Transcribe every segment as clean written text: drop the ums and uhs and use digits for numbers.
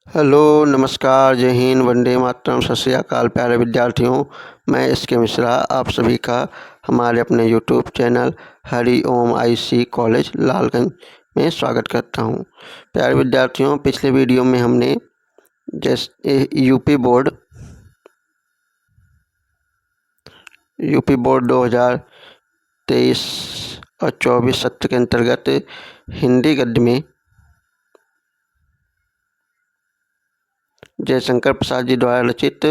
Hello, नमस्कार, जय हिंद, वंदे मातरम, सत श्री अकाल प्यारे विद्यार्थियों। मैं एस.के. मिश्रा आप सभी का हमारे अपने यूट्यूब चैनल हरि ओम IC कॉलेज लालगंज में स्वागत करता हूं। प्यारे विद्यार्थियों, पिछले वीडियो में हमने यूपी बोर्ड 2023 और 24 सत्र के अंतर्गत हिंदी गद्य में जयशंकर प्रसाद जी द्वारा रचित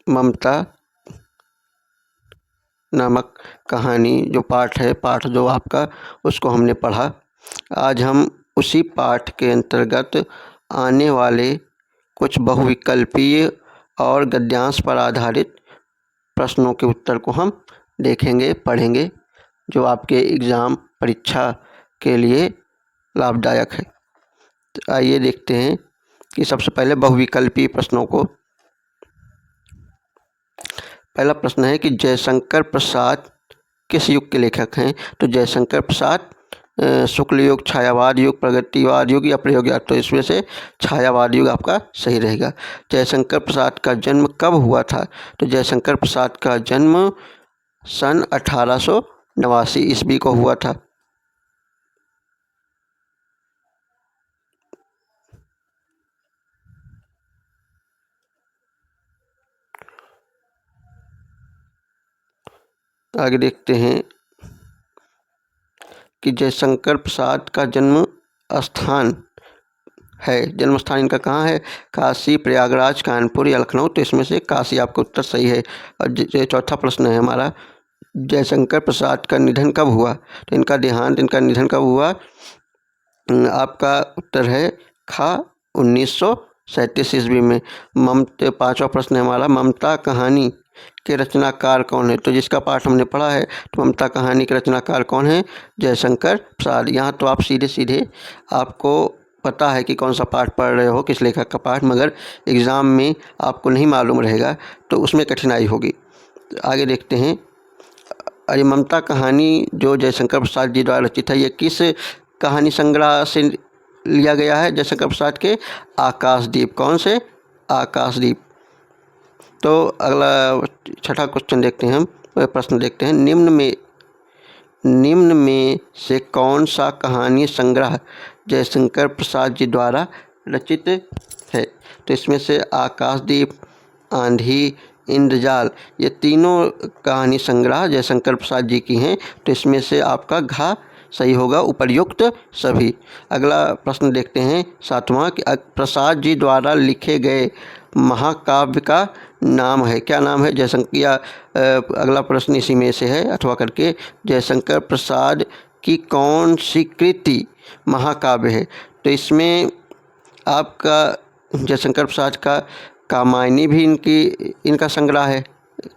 ममता नामक कहानी जो पाठ जो आपका उसको हमने पढ़ा। आज हम उसी पाठ के अंतर्गत आने वाले कुछ बहुविकल्पीय और गद्यांश पर आधारित प्रश्नों के उत्तर को हम देखेंगे, पढ़ेंगे, जो आपके एग्ज़ाम परीक्षा के लिए लाभदायक है। तो आइए देखते हैं कि सबसे पहले बहुविकल्पीय प्रश्नों को। पहला प्रश्न है कि जयशंकर प्रसाद किस युग के लेखक हैं? तो जयशंकर प्रसाद शुक्ल युग, छायावाद युग, प्रगतिवाद युग या प्रयोगवाद। तो इसमें से छायावाद युग आपका सही रहेगा। जयशंकर प्रसाद का जन्म कब हुआ था? तो जयशंकर प्रसाद का जन्म सन 1889 ईस्वी को हुआ था। आगे देखते हैं कि जयशंकर प्रसाद का जन्म स्थान इनका कहाँ है? काशी, प्रयागराज, कानपुर या लखनऊ। तो इसमें से काशी आपका उत्तर सही है। और चौथा प्रश्न है हमारा, जयशंकर प्रसाद का निधन कब हुआ? तो इनका निधन कब हुआ? आपका उत्तर है खा 1937 ईस्वी में। पांचवा प्रश्न है हमारा, ममता कहानी के रचनाकार कौन है? तो जिसका पाठ हमने पढ़ा है, तो ममता कहानी के रचनाकार कौन है? जयशंकर प्रसाद। यहाँ तो आप सीधे आपको पता है कि कौन सा पाठ पढ़ रहे हो, किस लेखक का पाठ, मगर एग्ज़ाम में आपको नहीं मालूम रहेगा तो उसमें कठिनाई होगी। तो आगे देखते हैं, अरे ममता कहानी जो जयशंकर प्रसाद जी द्वारा रचित है, ये किस कहानी संग्रह से लिया गया है? जयशंकर प्रसाद के आकाशदीप। कौन से? आकाशदीप। तो अगला छठा क्वेश्चन देखते हैं हम, प्रश्न देखते हैं, निम्न में से कौन सा कहानी संग्रह जयशंकर प्रसाद जी द्वारा रचित है? तो इसमें से आकाशदीप, आंधी, इंद्रजाल, ये तीनों कहानी संग्रह जयशंकर प्रसाद जी की हैं। तो इसमें से आपका घ सही होगा, उपर्युक्त सभी। अगला प्रश्न देखते हैं, सातवां, कि प्रसाद जी द्वारा लिखे गए महाकाव्य का नाम है? क्या नाम है? अगला प्रश्न इसी में से है, अथवा करके, जयशंकर प्रसाद की कौन सी कृति महाकाव्य है? तो इसमें आपका जयशंकर प्रसाद का कामायनी भी इनका संग्रह है,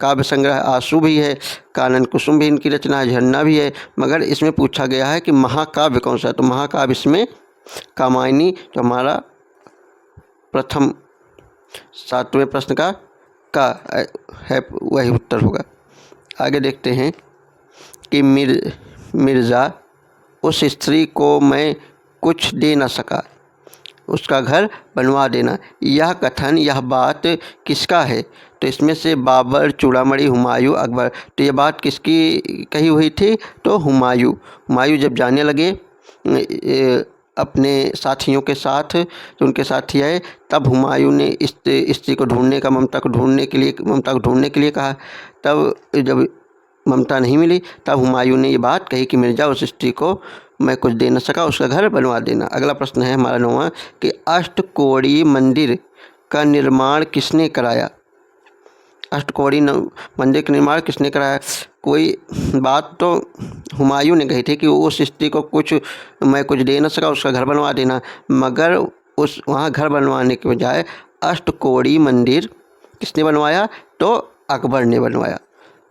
काव्य संग्रह, आंसू भी है, कानन कुसुम भी इनकी रचना है, झरना भी है। मगर इसमें पूछा गया है कि महाकाव्य कौन सा है? तो महाकाव्य इसमें कामायनी, जो हमारा प्रथम सातवें प्रश्न का है, वही उत्तर होगा। आगे देखते हैं कि मिर्ज़ा, उस स्त्री को मैं कुछ दे न सका, उसका घर बनवा देना, यह कथन, यह बात किसका है? तो इसमें से बाबर, चूड़ामणि, हुमायूं, अकबर। तो ये बात किसकी कही हुई थी? तो हुमायूं जब जाने लगे अपने साथियों के साथ, जो उनके साथी आए, तब हुमायूं ने इस स्त्री को ममता को ढूंढने के लिए कहा। तब जब ममता नहीं मिली, तब हुमायूं ने ये बात कही कि मिर्ज़ा, उस स्त्री को मैं कुछ दे न सका, उसका घर बनवा देना। अगला प्रश्न है हमारा नौवां, कि अष्टकोणीय मंदिर का निर्माण किसने कराया? अष्टकोणीय मंदिर का निर्माण किसने कराया? कोई बात तो हुमायूं ने कही थी कि उस स्त्री को मैं कुछ दे न सका, उसका घर बनवा देना, मगर वहाँ घर बनवाने के बजाय अष्टकोणीय मंदिर किसने बनवाया? तो अकबर ने बनवाया।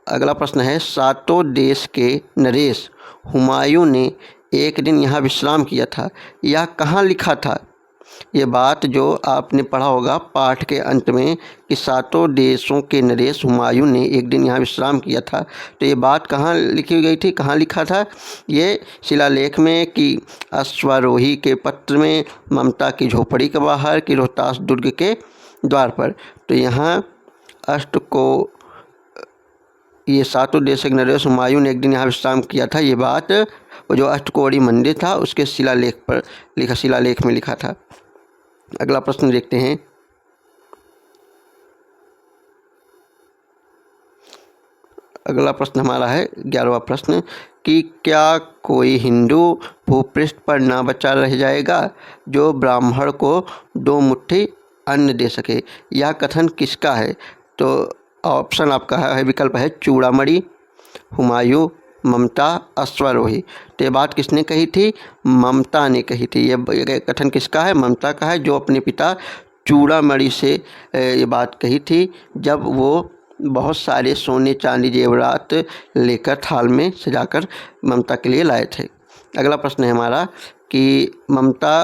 अगला प्रश्न है, सातों देश के नरेश हुमायूं ने एक दिन यहाँ विश्राम किया था, यह कहाँ लिखा था? ये बात जो आपने पढ़ा होगा पाठ के अंत में कि 7 देशों के नरेश हुमायूं ने एक दिन यहाँ विश्राम किया था, तो ये बात कहाँ लिखी गई थी, कहाँ लिखा था? ये शिलालेख में कि अश्वारोही के पत्र में, ममता की झोपड़ी के बाहर, कि रोहतास दुर्ग के द्वार पर। तो यहाँ अष्ट को ये 7 देशों के नरेश हुमायूं ने एक दिन यहाँ विश्राम किया था, ये बात वो जो अष्टकोणी मंदिर था उसके शिलालेख में लिखा था। अगला प्रश्न देखते हैं। अगला प्रश्न हमारा है 11वां प्रश्न कि क्या कोई हिंदू भूपृष्ठ पर ना बचा रह जाएगा जो ब्राह्मण को 2 मुट्ठी अन्न दे सके? यह कथन किसका है? तो ऑप्शन आपका है, विकल्प है चूड़ामणि, हुमायूं, ममता, अश्वारोही। तो ये बात किसने कही थी? ममता ने कही थी। ये कथन किसका है? ममता का है, जो अपने पिता चूड़ामणि से ये बात कही थी जब वो बहुत सारे सोने चांदी जेवरात लेकर थाल में सजाकर ममता के लिए लाए थे। अगला प्रश्न है हमारा कि ममता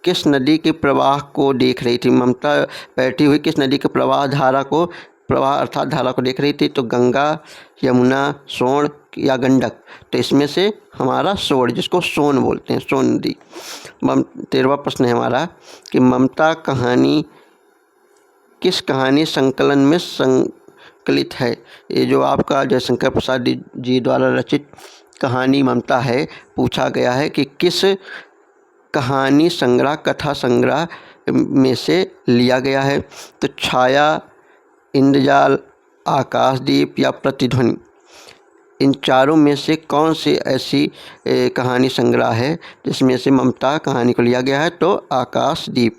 किस नदी के प्रवाह को देख रही थी? ममता बैठी हुई किस नदी के प्रवाह अर्थात धारा को देख रही थी? तो गंगा, यमुना, सोन या गंडक? तो इसमें से हमारा सोन, जिसको सोन बोलते हैं, सोन नदी। 13वां प्रश्न है हमारा कि ममता कहानी किस कहानी संकलन में संकलित है? ये जो आपका जयशंकर प्रसाद जी द्वारा रचित कहानी ममता है, पूछा गया है कि किस कहानी संग्रह, कथा संग्रह में से लिया गया है? तो छाया, इंद्रजाल, आकाशदीप या प्रतिध्वनि? इन चारों में से कौन सी ऐसी कहानी संग्रह है जिसमें से ममता कहानी को लिया गया है? तो आकाशदीप।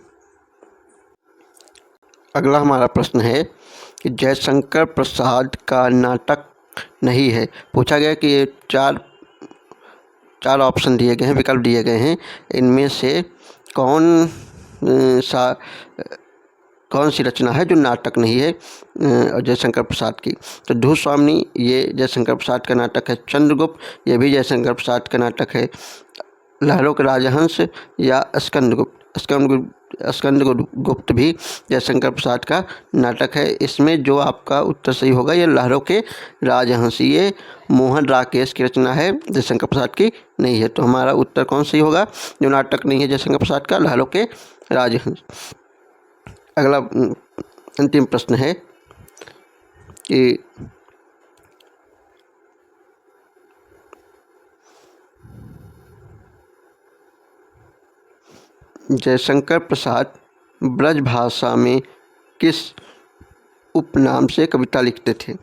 अगला हमारा प्रश्न है कि जयशंकर प्रसाद का नाटक नहीं है। पूछा गया कि ये चार ऑप्शन दिए गए हैं, विकल्प दिए गए हैं, इनमें से कौन सी रचना है जो नाटक नहीं है जयशंकर प्रसाद की? तो धूस्वामिनी ये जयशंकर प्रसाद का नाटक है। चंद्रगुप्त ये भी जयशंकर प्रसाद का नाटक है। लहरों के राजहंस या स्कंदगुप्त भी जयशंकर प्रसाद का नाटक है। इसमें जो आपका उत्तर सही होगा ये लहरों के राजहंस, ये मोहन राकेश की रचना है, जयशंकर प्रसाद की नहीं है। तो हमारा उत्तर कौन सही होगा जो नाटक नहीं है जयशंकर प्रसाद का? लहरों के राजहंस। अगला अंतिम प्रश्न है कि जयशंकर प्रसाद ब्रज भाषा में किस उपनाम से कविता लिखते थे?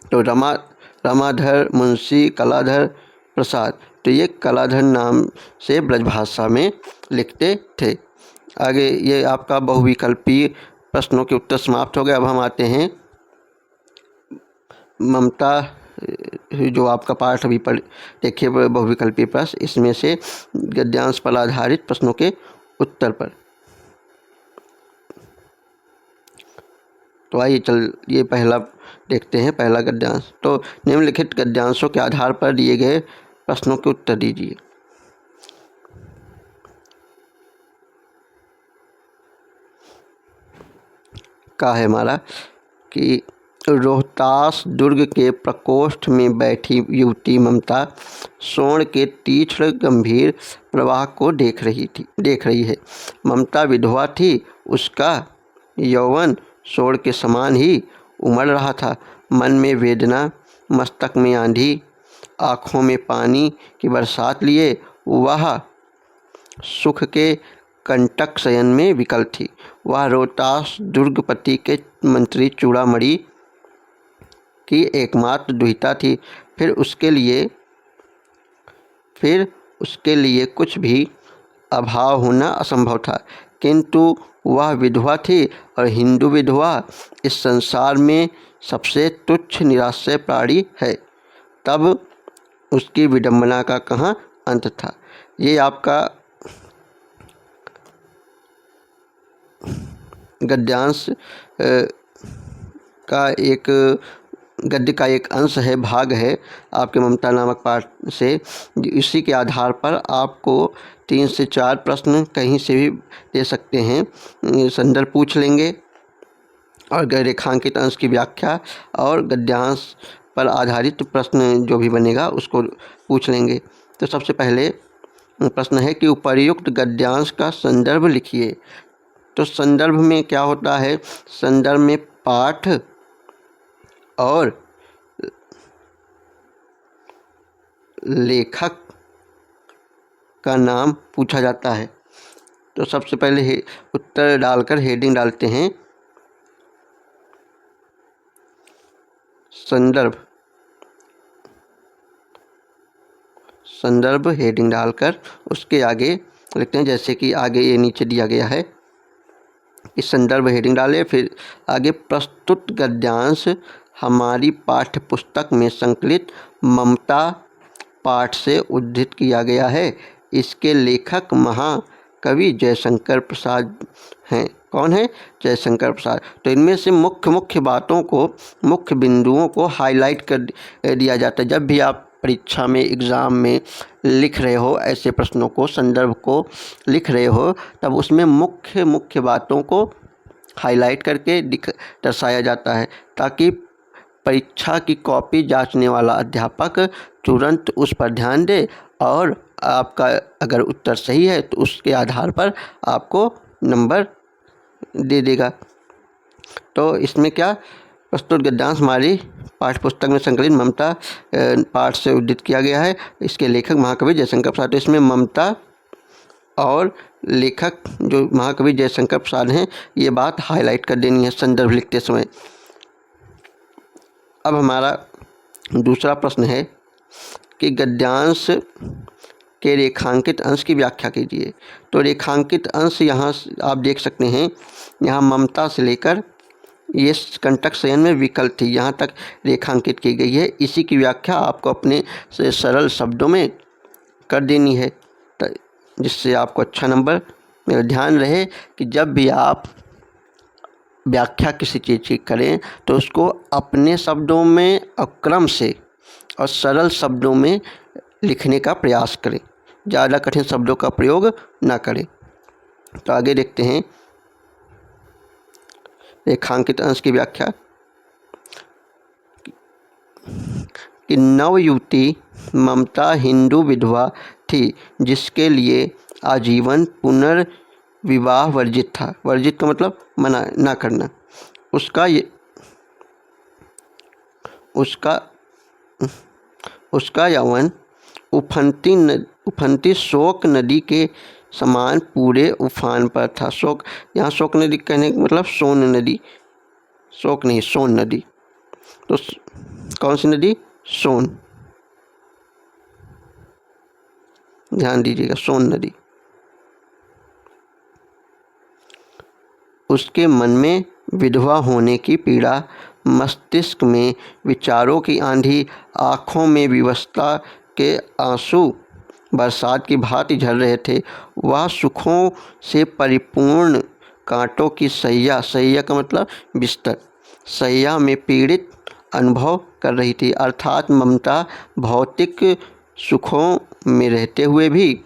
तो रामाधर, मुंशी, कलाधर, प्रसाद। तो ये कलाधर नाम से ब्रज भाषा में लिखते थे। आगे ये आपका बहुविकल्पीय प्रश्नों के उत्तर समाप्त हो गए। अब हम आते हैं ममता, जो आपका पाठ अभी देखिए बहुविकल्पीय प्रश्न, इसमें से गद्यांश पर आधारित प्रश्नों के उत्तर पर। तो आइए ये पहला देखते हैं, पहला गद्यांश। तो निम्नलिखित गद्यांशों के आधार पर दिए गए प्रश्नों के उत्तर दीजिए। का है हमारा कि रोहतास दुर्ग के प्रकोष्ठ में बैठी युवती ममता सोन के तीक्ष्ण गंभीर प्रवाह को देख रही है। ममता विधवा थी, उसका यौवन सोन के समान ही उमड़ रहा था। मन में वेदना, मस्तक में आंधी, आँखों में पानी की बरसात लिए वह सुख के कंटक शयन में विकल थी। वह रोहतास दुर्गपति के मंत्री चूड़ामणि की एकमात्र दुहिता थी। फिर उसके लिए कुछ भी अभाव होना असंभव था, किंतु वह विधवा थी और हिंदू विधवा इस संसार में सबसे तुच्छ निराश्रय प्राणी है। तब उसकी विडंबना का कहाँ अंत था? ये आपका गद्यांश का एक गद्य का एक अंश है, भाग है आपके ममता नामक पाठ से। इसी के आधार पर आपको 3 से 4 प्रश्न कहीं से भी दे सकते हैं। संदर्भ पूछ लेंगे और रेखांकित अंश की व्याख्या और गद्यांश पर आधारित प्रश्न जो भी बनेगा उसको पूछ लेंगे। तो सबसे पहले प्रश्न है कि उपर्युक्त गद्यांश का संदर्भ लिखिए। तो संदर्भ में क्या होता है? संदर्भ में पाठ और लेखक का नाम पूछा जाता है। तो सबसे पहले उत्तर डालकर हेडिंग डालते हैं संदर्भ। संदर्भ हेडिंग डालकर उसके आगे लिखते हैं, जैसे कि आगे ये नीचे दिया गया है। इस संदर्भ हेडिंग डालें, फिर आगे प्रस्तुत गद्यांश हमारी पाठ्य पुस्तक में संकलित ममता पाठ से उद्धृत किया गया है। इसके लेखक महाकवि जयशंकर प्रसाद हैं। कौन है? जयशंकर प्रसाद। तो इनमें से मुख्य बातों को, मुख्य बिंदुओं को हाईलाइट कर दिया जाता है। जब भी आप परीक्षा में, एग्ज़ाम में लिख रहे हो ऐसे प्रश्नों को, संदर्भ को लिख रहे हो, तब उसमें मुख्य बातों को हाईलाइट करके दर्शाया जाता है, ताकि परीक्षा की कॉपी जांचने वाला अध्यापक तुरंत उस पर ध्यान दे और आपका अगर उत्तर सही है तो उसके आधार पर आपको नंबर दे देगा। तो इसमें क्या, प्रस्तुत गद्यांश हमारी पाठ्य पुस्तक में संकलित ममता पाठ से उद्धृत किया गया है। इसके लेखक महाकवि जयशंकर प्रसाद। तो इसमें ममता और लेखक जो महाकवि जयशंकर प्रसाद हैं, ये बात हाईलाइट कर देनी है संदर्भ लिखते समय। अब हमारा दूसरा प्रश्न है कि गद्यांश के रेखांकित अंश की व्याख्या कीजिए। तो रेखांकित अंश यहाँ आप देख सकते हैं, यहाँ ममता से लेकर ये कंटक शयन में विकल्प थी, यहाँ तक रेखांकित की गई है। इसी की व्याख्या आपको अपने से सरल शब्दों में कर देनी है, जिससे आपको अच्छा नंबर। मेरा ध्यान रहे कि जब भी आप व्याख्या किसी चीज़ की करें तो उसको अपने शब्दों में और क्रम से और सरल शब्दों में लिखने का प्रयास करें, ज़्यादा कठिन शब्दों का प्रयोग ना करें। तो आगे देखते हैं रेखांकित अंश की व्याख्या कि नवयुवती ममता हिंदू विधवा थी, जिसके लिए आजीवन पुनर्विवाह वर्जित था। वर्जित का मतलब मना ना करना। उसका यौवन उफनती शोक नदी के समान पूरे उफान पर था। शोक, यहाँ शोक नदी कहने का मतलब सोन नदी, शोक नहीं, सोन नदी। तो कौन सी नदी? सोन, ध्यान दीजिएगा, सोन नदी। उसके मन में विधवा होने की पीड़ा, मस्तिष्क में विचारों की आंधी, आँखों में विवशता के आंसू बरसात की भांति झर रहे थे। वह सुखों से परिपूर्ण कांटों की सैया, सैया का मतलब बिस्तर, सैया में पीड़ित अनुभव कर रही थी। अर्थात ममता भौतिक सुखों में रहते हुए भी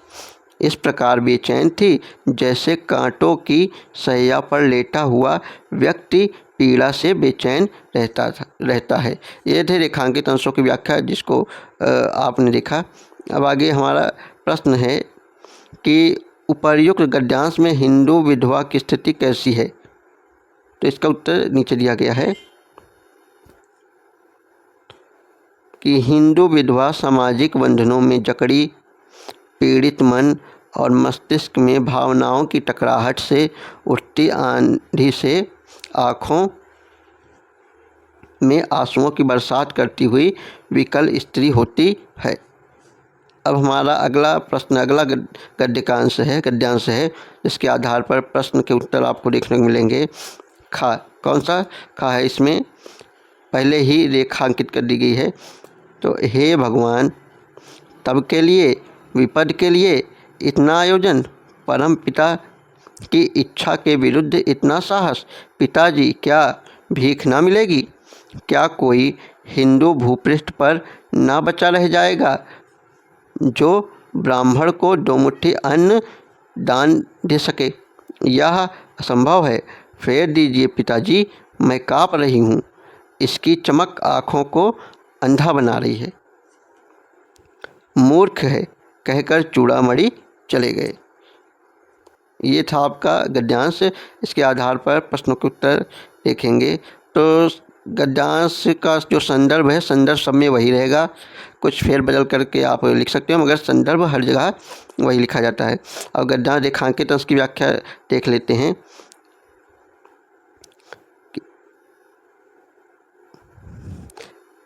इस प्रकार बेचैन थी जैसे कांटों की सैया पर लेटा हुआ व्यक्ति पीड़ा से बेचैन रहता है। ये थे रेखांकित अंशों की व्याख्या, जिसको आपने देखा। अब आगे हमारा प्रश्न है कि उपर्युक्त गद्यांश में हिंदू विधवा की स्थिति कैसी है। तो इसका उत्तर नीचे दिया गया है कि हिंदू विधवा सामाजिक बंधनों में जकड़ी, पीड़ित मन और मस्तिष्क में भावनाओं की टकराहट से उठती आंधी से आँखों में आंसुओं की बरसात करती हुई विकल स्त्री होती है। अब हमारा अगला प्रश्न, अगला गद्यांश है, जिसके आधार पर प्रश्न के उत्तर आपको देखने को मिलेंगे। खा, कौन सा खा है? इसमें पहले ही रेखांकित कर दी गई है। तो हे भगवान, तब के लिए, विपद के लिए इतना आयोजन, परम पिता की इच्छा के विरुद्ध इतना साहस। पिताजी, क्या भीख ना मिलेगी? क्या कोई हिंदू भूपृष्ठ पर न बचा रह जाएगा। जो ब्राह्मण को 2 मुट्ठी अन्न दान दे सके, यह असंभव है। फेर दीजिए पिताजी, मैं काँप रही हूँ। इसकी चमक आँखों को अंधा बना रही है। मूर्ख है, कहकर चूड़ामणि चले गए। ये था आपका गद्यांश। इसके आधार पर प्रश्नों के उत्तर देखेंगे। तो गद्यांश का जो संदर्भ है, संदर्भ सब में वही रहेगा, कुछ फेर बदल करके आप लिख सकते हो, मगर संदर्भ हर जगह वही लिखा जाता है। और गद्यांश रेखांकित अंश की व्याख्या देख लेते हैं।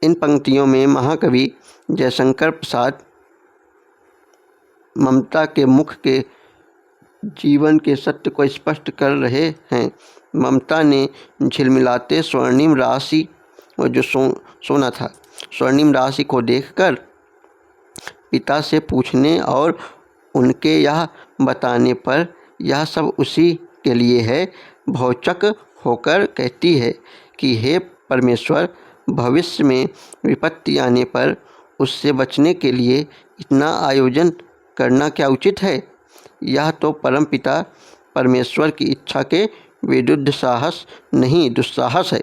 इन पंक्तियों में महाकवि जयशंकर प्रसाद ममता के मुख के जीवन के सत्य को स्पष्ट कर रहे हैं। ममता ने झिलमिलाते स्वर्णिम राशि और जो सोना था, स्वर्णिम राशि को देखकर पिता से पूछने और उनके यह बताने पर यह सब उसी के लिए है, भौचक होकर कहती है कि हे परमेश्वर, भविष्य में विपत्ति आने पर उससे बचने के लिए इतना आयोजन करना क्या उचित है? यह तो परमपिता परमेश्वर की इच्छा के विरुद्ध साहस नहीं, दुस्साहस है।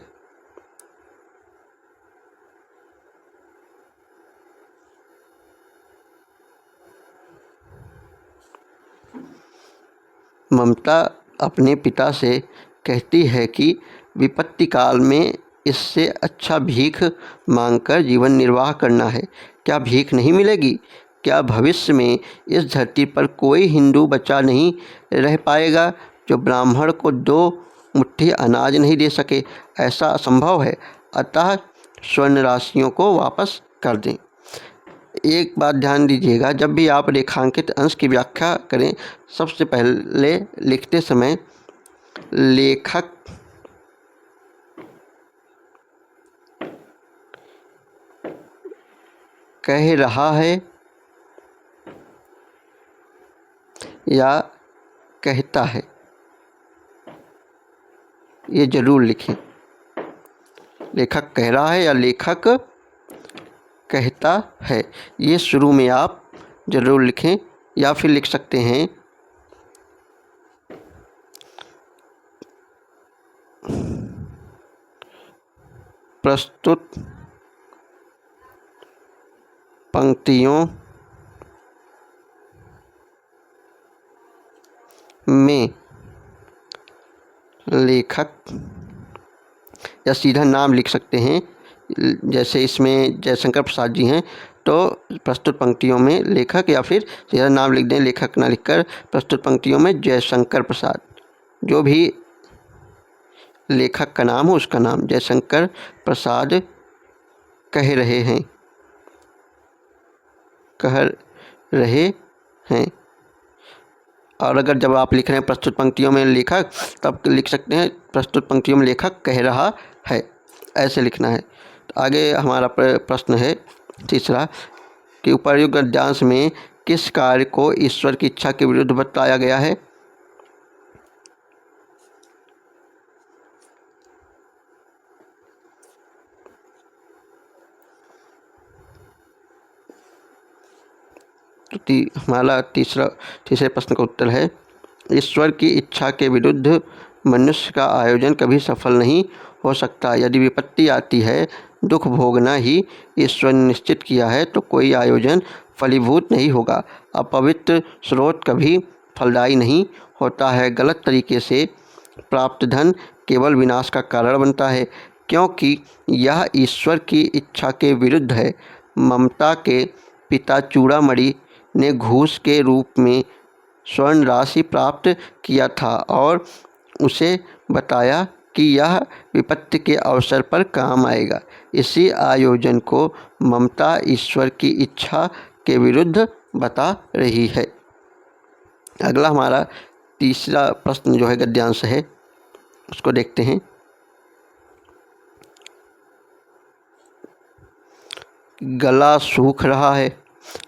ममता अपने पिता से कहती है कि विपत्ति काल में इससे अच्छा भीख मांगकर जीवन निर्वाह करना है। क्या भीख नहीं मिलेगी? क्या भविष्य में इस धरती पर कोई हिंदू बचा नहीं रह पाएगा जो ब्राह्मण को 2 मुट्ठी अनाज नहीं दे सके? ऐसा असंभव है। अतः स्वर्ण राशियों को वापस कर दें। एक बात ध्यान दीजिएगा, जब भी आप रेखांकित अंश की व्याख्या करें, सबसे पहले लिखते समय लेखक कह रहा है या कहता है, ये जरूर लिखें। लेखक कह रहा है या लेखक कहता है, ये शुरू में आप जरूर लिखें। या फिर लिख सकते हैं प्रस्तुत पंक्तियों में लेखक, या सीधा नाम लिख सकते हैं। जैसे इसमें जयशंकर प्रसाद जी हैं तो प्रस्तुत पंक्तियों में लेखक, या फिर सीधा नाम लिख दें, लेखक ना लिखकर प्रस्तुत पंक्तियों में जयशंकर प्रसाद। जो भी लेखक का नाम हो उसका नाम जयशंकर प्रसाद कह रहे हैं। और अगर जब आप लिख रहे हैं प्रस्तुत पंक्तियों में लेखक, तब लिख सकते हैं प्रस्तुत पंक्तियों में लेखक कह रहा है, ऐसे लिखना है। तो आगे हमारा प्रश्न है तीसरा कि उपर्युक्त गद्यांश में किस कार्य को ईश्वर की इच्छा के विरुद्ध बताया गया है? तो हमारा तीसरे प्रश्न का उत्तर है, ईश्वर की इच्छा के विरुद्ध मनुष्य का आयोजन कभी सफल नहीं हो सकता। यदि विपत्ति आती है, दुख भोगना ही ईश्वर ने निश्चित किया है, तो कोई आयोजन फलीभूत नहीं होगा। अपवित्र स्रोत कभी फलदायी नहीं होता है। गलत तरीके से प्राप्त धन केवल विनाश का कारण बनता है, क्योंकि यह ईश्वर की इच्छा के विरुद्ध है। ममता के पिता चूड़ामणि ने घूस के रूप में स्वर्ण राशि प्राप्त किया था और उसे बताया कि यह विपत्ति के अवसर पर काम आएगा। इसी आयोजन को ममता ईश्वर की इच्छा के विरुद्ध बता रही है। अगला हमारा तीसरा प्रश्न जो है गद्यांश है, उसको देखते हैं। गला सूख रहा है,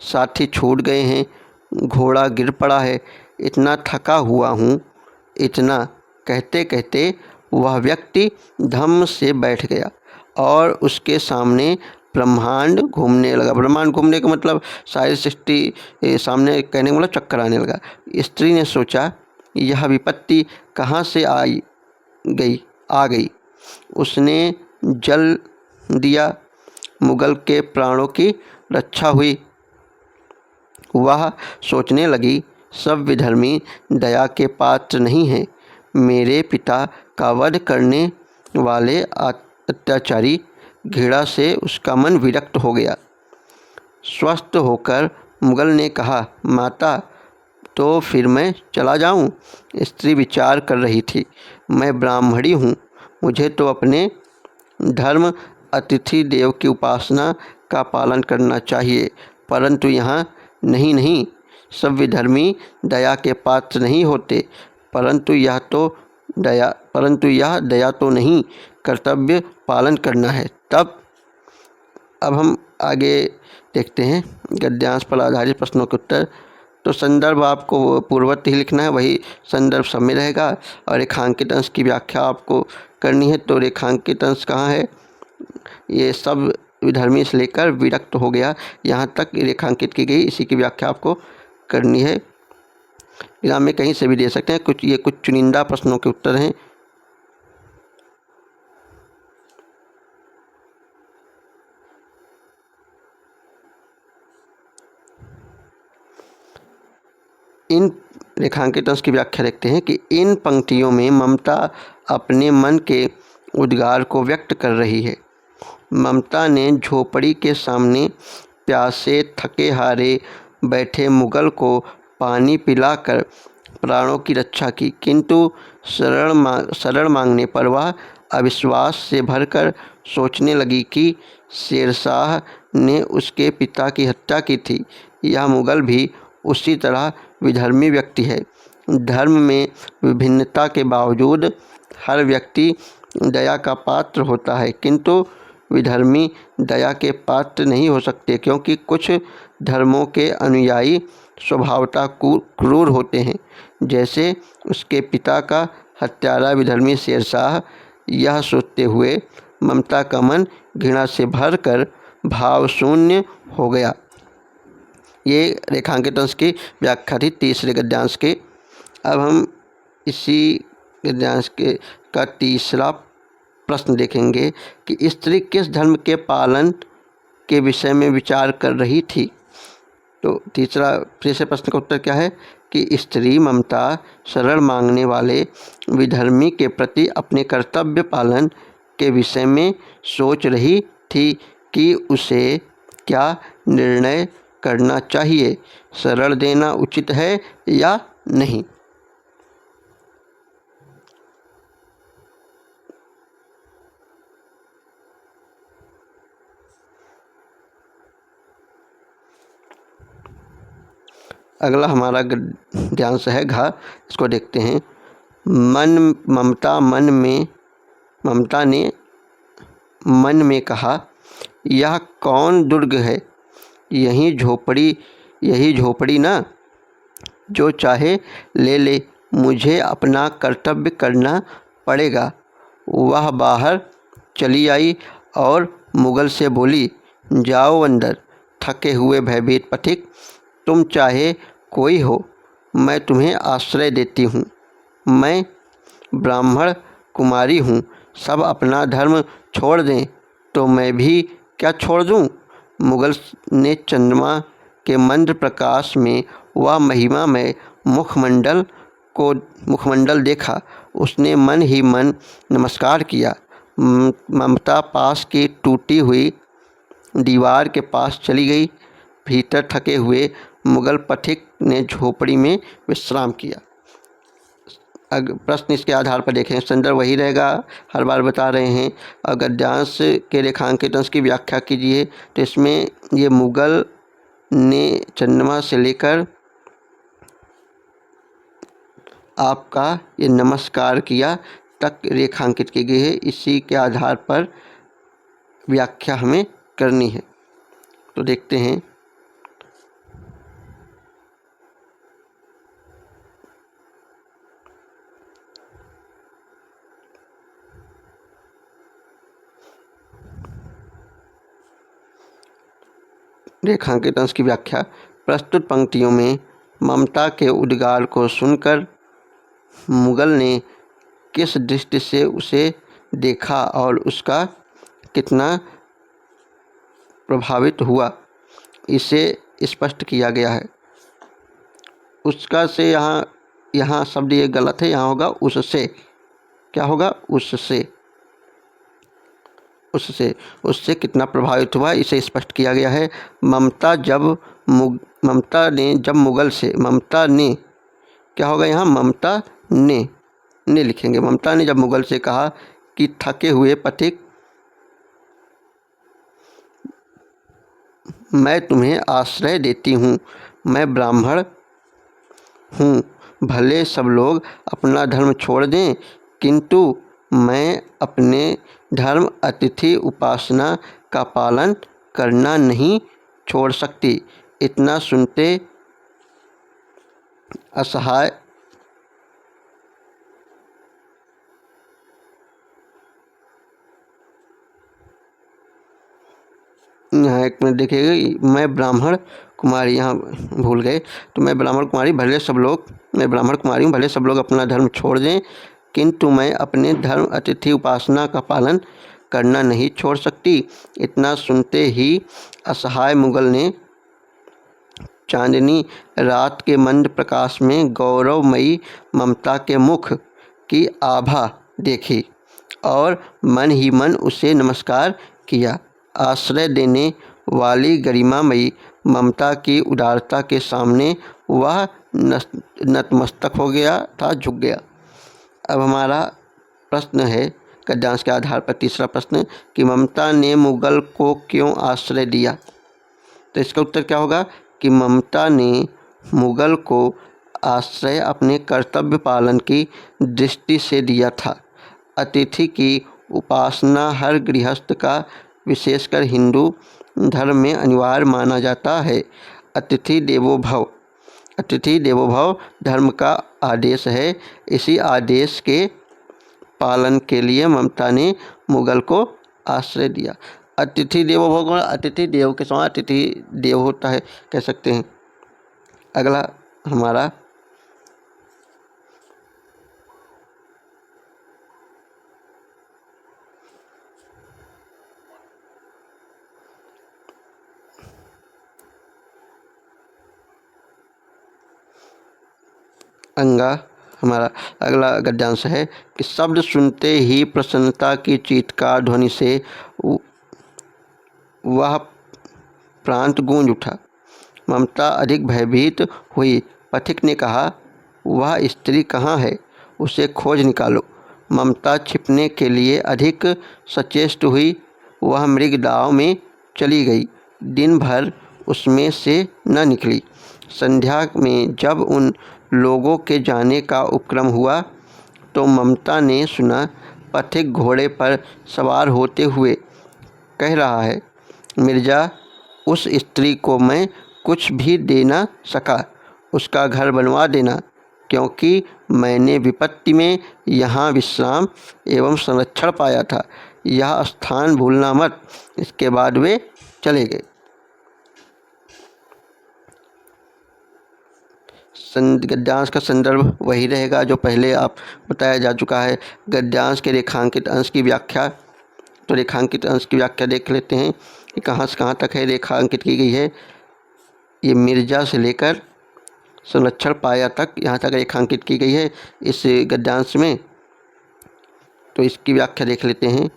साथी छूट गए हैं, घोड़ा गिर पड़ा है, इतना थका हुआ हूँ। इतना कहते कहते वह व्यक्ति धम्म से बैठ गया और उसके सामने ब्रह्मांड घूमने लगा। ब्रह्मांड घूमने का मतलब सारी सृष्टि सामने कहने का मतलब चक्कर आने लगा। स्त्री ने सोचा, यह विपत्ति कहाँ से आ गई। उसने जल दिया, मुगल के प्राणों की रक्षा हुई। वह सोचने लगी, सब विधर्मी दया के पात्र नहीं हैं। मेरे पिता का वध करने वाले अत्याचारी घृणा से उसका मन विरक्त हो गया। स्वस्थ होकर मुगल ने कहा, माता, तो फिर मैं चला जाऊं? स्त्री विचार कर रही थी, मैं ब्राह्मणी हूँ, मुझे तो अपने धर्म अतिथि देव की उपासना का पालन करना चाहिए, परंतु यहाँ नहीं नहीं, सब विधर्मी दया के पात्र नहीं होते, परंतु यह दया तो नहीं, कर्तव्य पालन करना है। तब अब हम आगे देखते हैं गद्यांश पर आधारित प्रश्नों के उत्तर। तो संदर्भ आपको पूर्ववत ही लिखना है, वही संदर्भ सब में रहेगा। और रेखांकित अंश की व्याख्या आपको करनी है। तो रेखांकित अंश कहाँ है? ये सब विधर्मी से लेकर विरक्त हो गया यहाँ तक रेखांकित की गई, इसी की व्याख्या आपको करनी है। एग्जाम में कहीं से भी दे सकते हैं। ये कुछ चुनिंदा प्रश्नों के उत्तर हैं। इन रेखांकित अंश की व्याख्या देखते हैं कि इन पंक्तियों में ममता अपने मन के उद्गार को व्यक्त कर रही है। ममता ने झोपड़ी के सामने प्यासे थके हारे बैठे मुगल को पानी पिलाकर प्राणों की रक्षा की, किंतु शरण मांगने पर वह अविश्वास से भरकर सोचने लगी कि शेरशाह ने उसके पिता की हत्या की थी। यह मुगल भी उसी तरह विधर्मी व्यक्ति है। धर्म में विभिन्नता के बावजूद हर व्यक्ति दया का पात्र होता है, किंतु विधर्मी दया के पात्र नहीं हो सकते, क्योंकि कुछ धर्मों के अनुयायी स्वभावतः क्रूर होते हैं, जैसे उसके पिता का हत्यारा विधर्मी शेरशाह। यह सोचते हुए ममता का मन घृणा से भरकर भावशून्य हो गया। ये रेखांकित अंश की व्याख्या थी तीसरे गद्यांश के। अब हम इसी गद्यांश का तीसरा प्रश्न देखेंगे कि स्त्री किस धर्म के पालन के विषय में विचार कर रही थी। तो तीसरे प्रश्न का उत्तर क्या है कि स्त्री ममता शरण मांगने वाले विधर्मी के प्रति अपने कर्तव्य पालन के विषय में सोच रही थी कि उसे क्या निर्णय करना चाहिए, शरण देना उचित है या नहीं। अगला हमारा गद्यांश है घ। इसको देखते हैं। ममता ने मन में कहा, यह कौन दुर्ग है? यही झोपड़ी ना, जो चाहे ले ले, मुझे अपना कर्तव्य करना पड़ेगा। वह बाहर चली आई और मुगल से बोली, जाओ अंदर। थके हुए भयभीत पथिक, तुम चाहे कोई हो, मैं तुम्हें आश्रय देती हूँ। मैं ब्राह्मण कुमारी हूँ, सब अपना धर्म छोड़ दें तो मैं भी क्या छोड़ दूँ? मुगल ने चंद्रमा के मंद प्रकाश में वह महिमा में मुखमंडल देखा। उसने मन ही मन नमस्कार किया। ममता पास की टूटी हुई दीवार के पास चली गई। भीतर थके हुए मुगल पथिक ने झोपड़ी में विश्राम किया। प्रश्न इसके आधार पर देखें, संदर्भ वही रहेगा, हर बार बता रहे हैं। और गद्यांश के रेखांकित अंश की व्याख्या कीजिए। तो इसमें ये मुगल ने चंद्रमा से लेकर आपका ये नमस्कार किया तक रेखांकित की गई है। इसी के आधार पर व्याख्या हमें करनी है। तो देखते हैं। रेखांकित अंश की व्याख्या। प्रस्तुत पंक्तियों में ममता के उद्गार को सुनकर मुगल ने किस दृष्टि से उसे देखा और उसका कितना प्रभावित हुआ, इसे स्पष्ट किया गया है। उसका से यहाँ शब्द ये गलत है, यहाँ होगा उससे। क्या होगा? उससे। उससे कितना प्रभावित हुआ, इसे स्पष्ट किया गया है। ममता ने क्या होगा यहाँ? ममता ने लिखेंगे। ममता ने जब मुगल से कहा कि थके हुए पथिक, मैं तुम्हें आश्रय देती हूँ, मैं ब्राह्मण हूँ, भले सब लोग अपना धर्म छोड़ दें, किंतु मैं अपने धर्म अतिथि उपासना का पालन करना नहीं छोड़ सकती। इतना सुनते असहाय यहाँ एक मिनट देखिएगा, मैं ब्राह्मण कुमारी, यहाँ भूल गए, तो मैं ब्राह्मण कुमारी हूँ, भले सब लोग अपना धर्म छोड़ दें, किंतु मैं अपने धर्म अतिथि उपासना का पालन करना नहीं छोड़ सकती। इतना सुनते ही असहाय मुगल ने चांदनी रात के मंद प्रकाश में गौरवमयी ममता के मुख की आभा देखी और मन ही मन उसे नमस्कार किया। आश्रय देने वाली गरिमामयी ममता की उदारता के सामने वह नतमस्तक हो गया था, झुक गया। अब हमारा प्रश्न है गद्यांश के आधार पर, तीसरा प्रश्न कि ममता ने मुगल को क्यों आश्रय दिया। तो इसका उत्तर क्या होगा कि ममता ने मुगल को आश्रय अपने कर्तव्य पालन की दृष्टि से दिया था। अतिथि की उपासना हर गृहस्थ का, विशेषकर हिंदू धर्म में अनिवार्य माना जाता है। अतिथि देवो भव धर्म का आदेश है। इसी आदेश के पालन के लिए ममता ने मुगल को आश्रय दिया। अतिथि देवो भव, अतिथि देव के समान अतिथि देव होता है, कह सकते हैं। अगला हमारा हमारा अगला गद्यांश है कि शब्द सुनते ही प्रसन्नता की चीत्कार ध्वनि से वह प्रांत गूंज उठा। ममता अधिक भयभीत हुई। पथिक ने कहा, वह स्त्री कहाँ है? उसे खोज निकालो। ममता छिपने के लिए अधिक सचेष्ट हुई। वह मृगदाव में चली गई। दिन भर उसमें से न निकली। संध्या में जब उन लोगों के जाने का उपक्रम हुआ तो ममता ने सुना पथिक घोड़े पर सवार होते हुए कह रहा है, मिर्जा, उस स्त्री को मैं कुछ भी दे न सका, उसका घर बनवा देना, क्योंकि मैंने विपत्ति में यहाँ विश्राम एवं संरक्षण पाया था। यह स्थान भूलना मत। इसके बाद वे चले गए। गद्यांश का संदर्भ वही रहेगा जो पहले आप बताया जा चुका है। गद्यांश के रेखांकित अंश की व्याख्या, तो रेखांकित अंश की व्याख्या देख लेते हैं कि कहाँ से कहाँ तक है रेखांकित की गई है। ये मिर्जा से लेकर संरक्षण पाया तक, यहाँ तक रेखांकित की गई है इस गद्यांश में। तो इसकी व्याख्या देख लेते हैं।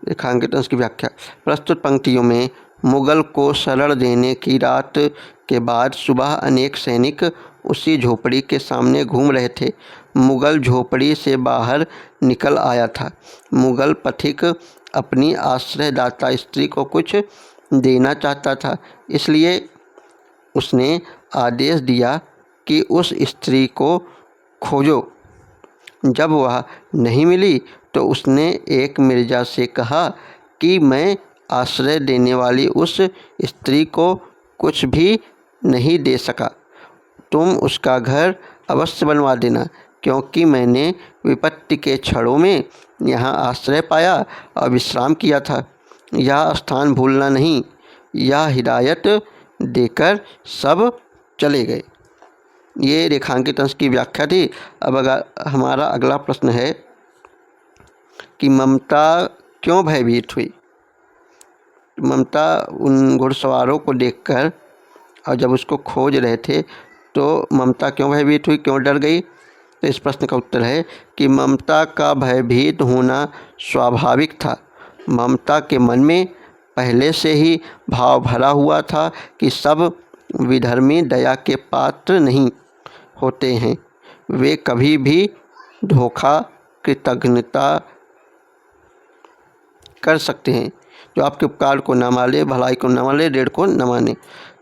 रेखांकित अंश की व्याख्या। प्रस्तुत पंक्तियों में मुगल को शरण देने की रात के बाद सुबह अनेक सैनिक उसी झोपड़ी के सामने घूम रहे थे। मुगल झोपड़ी से बाहर निकल आया था। मुगल पथिक अपनी आश्रयदाता स्त्री को कुछ देना चाहता था, इसलिए उसने आदेश दिया कि उस स्त्री को खोजो। जब वह नहीं मिली तो उसने एक मिर्जा से कहा कि मैं आश्रय देने वाली उस स्त्री को कुछ भी नहीं दे सका। तुम उसका घर अवश्य बनवा देना, क्योंकि मैंने विपत्ति के क्षणों में यहाँ आश्रय पाया और विश्राम किया था। यह स्थान भूलना नहीं। यह हिदायत देकर सब चले गए। ये रेखांकित अंश की व्याख्या थी। अब हमारा अगला प्रश्न है कि ममता क्यों भयभीत हुई। ममता उन घुड़सवारों को देखकर और जब उसको खोज रहे थे तो ममता क्यों भयभीत हुई, क्यों डर गई। तो इस प्रश्न का उत्तर है कि ममता का भयभीत होना स्वाभाविक था। ममता के मन में पहले से ही भाव भरा हुआ था कि सब विधर्मी दया के पात्र नहीं होते हैं। वे कभी भी धोखा, कृतज्ञता कर सकते हैं। जो आपके उपकार को न माने, भलाई को न माने, डेढ़ को न माने,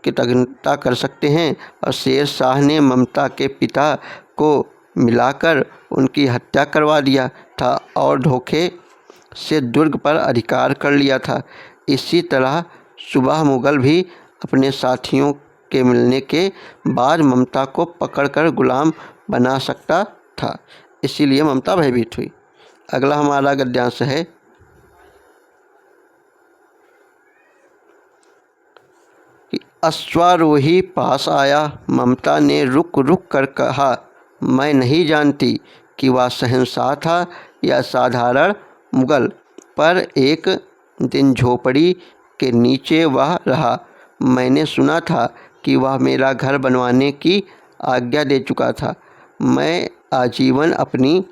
कृतज्ञता कर सकते हैं। और शेर शाह ने ममता के पिता को मिलाकर उनकी हत्या करवा दिया था और धोखे से दुर्ग पर अधिकार कर लिया था। इसी तरह सुबह मुगल भी अपने साथियों के मिलने के बाद ममता को पकड़कर गुलाम बना सकता था। इसीलिए ममता भयभीत हुई। अगला हमारा गद्यांश है कि अश्वारोही पास आया। ममता ने रुक रुक कर कहा, मैं नहीं जानती कि वह शहंशाह था या साधारण मुगल, पर एक दिन झोपड़ी के नीचे वह रहा। मैंने सुना था कि वह मेरा घर बनवाने की आज्ञा दे चुका था। मैं आजीवन अपनी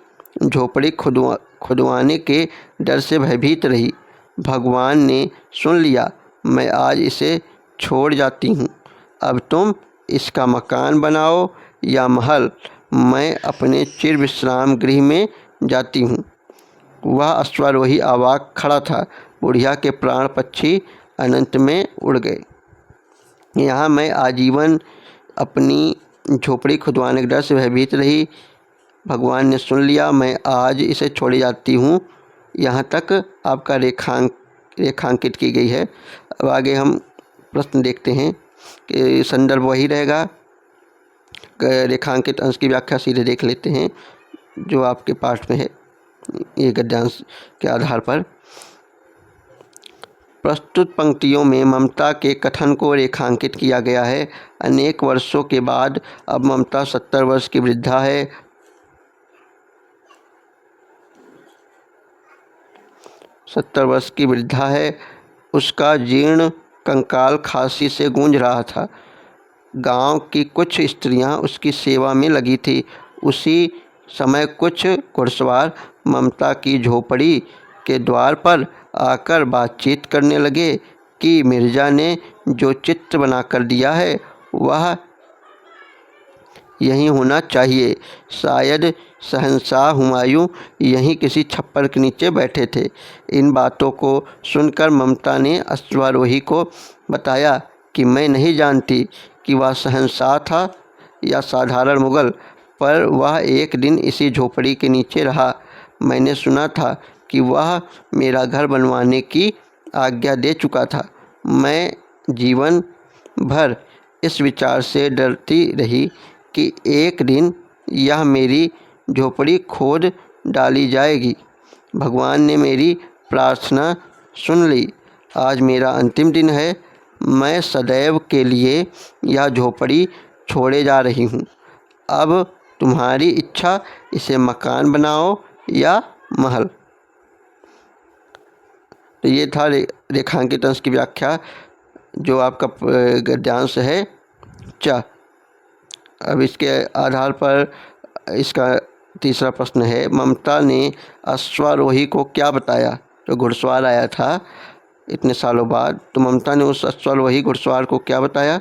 झोपड़ी खुदवाने के डर से भयभीत रही। भगवान ने सुन लिया। मैं आज इसे छोड़ जाती हूँ। अब तुम इसका मकान बनाओ या महल। मैं अपने चिर विश्राम गृह में जाती हूँ। वह अश्वारोही अवाक खड़ा था। बुढ़िया के प्राण पक्षी अनंत में उड़ गए। यहाँ मैं आजीवन अपनी झोपड़ी खुदवाने के डर से भयभीत रही। भगवान ने सुन लिया। मैं आज इसे छोड़ी जाती हूँ। यहाँ तक आपका रेखांकित की गई है। अब आगे हम प्रश्न देखते हैं कि संदर्भ वही रहेगा। रेखांकित अंश की व्याख्या सीधे देख लेते हैं जो आपके पाठ में है। ये गद्यांश के आधार पर प्रस्तुत पंक्तियों में ममता के कथन को रेखांकित किया गया है। अनेक वर्षों के बाद अब ममता 70 वर्ष की वृद्धा है। 70 वर्ष की वृद्धा है। उसका जीर्ण कंकाल खांसी से गूंज रहा था। गांव की कुछ स्त्रियां उसकी सेवा में लगी थी। उसी समय कुछ घुड़सवार ममता की झोपड़ी के द्वार पर आकर बातचीत करने लगे कि मिर्ज़ा ने जो चित्र बनाकर दिया है वह यहीं होना चाहिए। शायद शहंशाह हुमायूं यहीं किसी छप्पर के नीचे बैठे थे। इन बातों को सुनकर ममता ने अश्वारोही को बताया कि मैं नहीं जानती कि वह शहंशाह था या साधारण मुगल, पर वह एक दिन इसी झोपड़ी के नीचे रहा। मैंने सुना था कि वह मेरा घर बनवाने की आज्ञा दे चुका था। मैं जीवन भर इस विचार से डरती रही कि एक दिन यह मेरी झोपड़ी खोद डाली जाएगी। भगवान ने मेरी प्रार्थना सुन ली। आज मेरा अंतिम दिन है। मैं सदैव के लिए यह झोपड़ी छोड़े जा रही हूँ। अब तुम्हारी इच्छा, इसे मकान बनाओ या महल। तो ये था रेखांकित अंश की व्याख्या जो आपका गद्यांश है च। अब इसके आधार पर इसका तीसरा प्रश्न है, ममता ने अश्वारोही को क्या बताया। तो घुड़सवार आया था इतने सालों बाद, तो ममता ने उस अश्वारोही घुड़सवार को क्या बताया।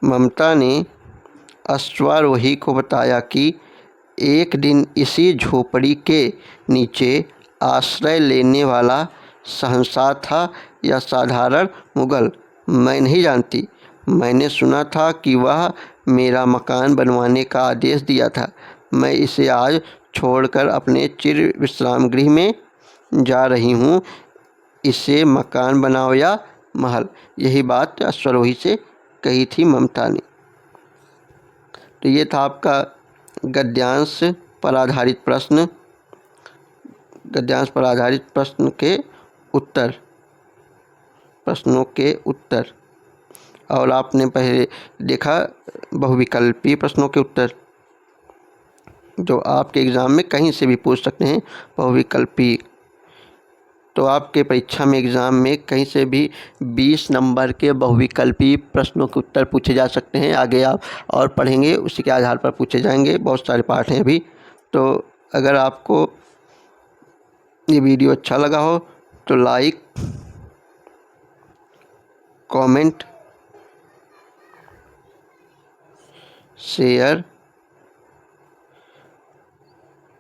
ममता ने अश्वारोही को बताया कि एक दिन इसी झोपड़ी के नीचे आश्रय लेने वाला शहंशाह था या साधारण मुगल, मैं नहीं जानती। मैंने सुना था कि वह मेरा मकान बनवाने का आदेश दिया था। मैं इसे आज छोड़कर अपने चिर विश्राम गृह में जा रही हूँ। इसे मकान बनाओ या महल। यही बात अश्वरोही से कही थी ममता ने। तो ये था आपका गद्यांश पर आधारित प्रश्न, गद्यांश पर आधारित प्रश्नों के उत्तर। और आपने पहले देखा बहुविकल्पीय प्रश्नों के उत्तर, जो आपके एग्ज़ाम में कहीं से भी पूछ सकते हैं बहुविकल्पीय। तो आपके परीक्षा में एग्ज़ाम में कहीं से भी 20 नंबर के बहुविकल्पीय प्रश्नों के उत्तर पूछे जा सकते हैं। आगे आप और पढ़ेंगे, उसी के आधार पर पूछे जाएंगे। बहुत सारे पाठ हैं अभी। तो अगर आपको ये वीडियो अच्छा लगा हो तो लाइक, कमेंट, शेयर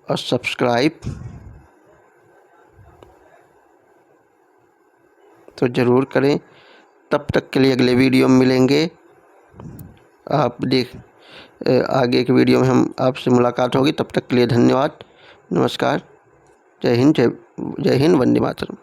और सब्सक्राइब तो ज़रूर करें। तब तक के लिए अगले वीडियो में मिलेंगे। आगे के वीडियो में हम आपसे मुलाकात होगी। तब तक के लिए धन्यवाद, नमस्कार, जय हिंद, वंदे मातरम।